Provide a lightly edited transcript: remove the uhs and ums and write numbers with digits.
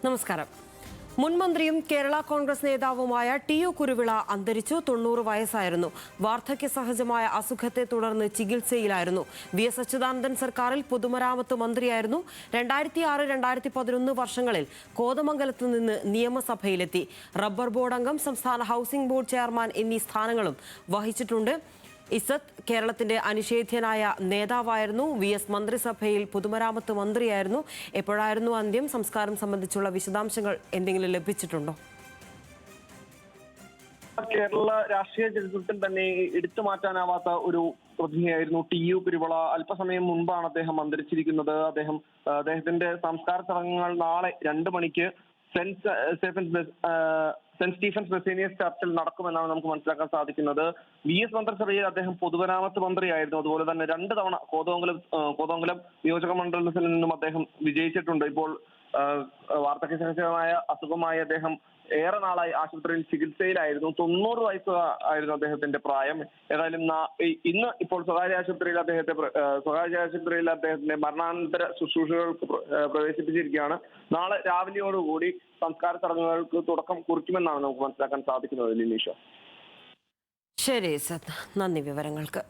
നമസ്കാരം. മുൻമന്ത്രിയും കേരള കോൺഗ്രസ് നേതാവുമായ ടി.യു. കുരുവിള അന്തരിച്ചു. 90 വയസ്സായിരുന്നു. വാർദ്ധക്യ സഹജമായ അസുഖത്തെ തുടർന്ന് ചികിത്സയിലായിരുന്നു. വി.എസ്. അച്യുതാനന്ദൻ സർക്കാരിൽ പൊതുമരാമത്ത് മന്ത്രിയായിരുന്നു. 2006-2011 വർഷങ്ങളിൽ കോതമംഗലത്ത് നിന്ന് നിയമസഭയിലെത്തി. റബ്ബർ ബോർഡ് അംഗം, സംസ്ഥാന ഹൌസിംഗ് ബോർഡ് ചെയർമാൻ എന്നീ സ്ഥാനങ്ങളും വഹിച്ചിട്ടുണ്ട്. ഇസത്ത് കേരളത്തിന്റെ അനിഷേധ്യനായ നേതാവായിരുന്നു. വി.എസ്. മന്ത്രിസഭയിൽ പൊതുമരാമത്ത് മന്ത്രിയായിരുന്നു. എപ്പോഴായിരുന്നു അന്ത്യം? സംസ്കാരം സംബന്ധിച്ചുള്ള വിശദാംശങ്ങൾ എന്തെങ്കിലും ലഭിച്ചിട്ടുണ്ടോ? കേരള രാഷ്ട്രീയ ചരിത്രത്തിൽ തന്നെ എടുത്തു മാറ്റാനാവാത്ത ഒരു പ്രതിനിധിയായിരുന്നു ടി.യു. കുരുവിള. അല്പസമയം മുൻപാണ് അദ്ദേഹം അന്തരിച്ചിരിക്കുന്നത്. അദ്ദേഹത്തിന്റെ സംസ്കാര ചടങ്ങുകൾ നാളെ 2 മണിക്ക് സെന്റ് സ്റ്റീഫൻസ് ബസേലിയസ് ചർച്ചിൽ നടക്കുമെന്നാണ് നമുക്ക് മനസ്സിലാക്കാൻ സാധിക്കുന്നത്. വി.എസ്. മന്ത്രിസഭയിൽ അദ്ദേഹം പൊതുമരാമത്ത് മന്ത്രിയായിരുന്നു. അതുപോലെ തന്നെ 2 തവണ കോതമംഗലം നിയോജക മണ്ഡലത്തിൽ നിന്നും അദ്ദേഹം വിജയിച്ചിട്ടുണ്ട്. ഇപ്പോൾ വാർദ്ധക്യസഹജമായ അസുഖമായി അദ്ദേഹം ഏറെ നാളായി ആശുപത്രിയിൽ ചികിത്സയിലായിരുന്നു. 90 വയസ്സ് ആയിരുന്നു അദ്ദേഹത്തിന്റെ പ്രായം. ഏതായാലും ഇന്ന് ഇപ്പോൾ സ്വകാര്യ ആശുപത്രിയിൽ അദ്ദേഹത്തിന്റെ മരണാനന്തര ശുശ്രൂഷകൾക്ക് പ്രവേശിപ്പിച്ചിരിക്കുകയാണ്. നാളെ രാവിലെയോടുകൂടി സംസ്കാര ചടങ്ങുകൾക്ക് തുടക്കം കുറിക്കുമെന്നാണ് നമുക്ക് മനസ്സിലാക്കാൻ സാധിക്കുന്നത്. ലിനീഷ. ശരി സത്, നന്ദി വിവരങ്ങൾക്ക്.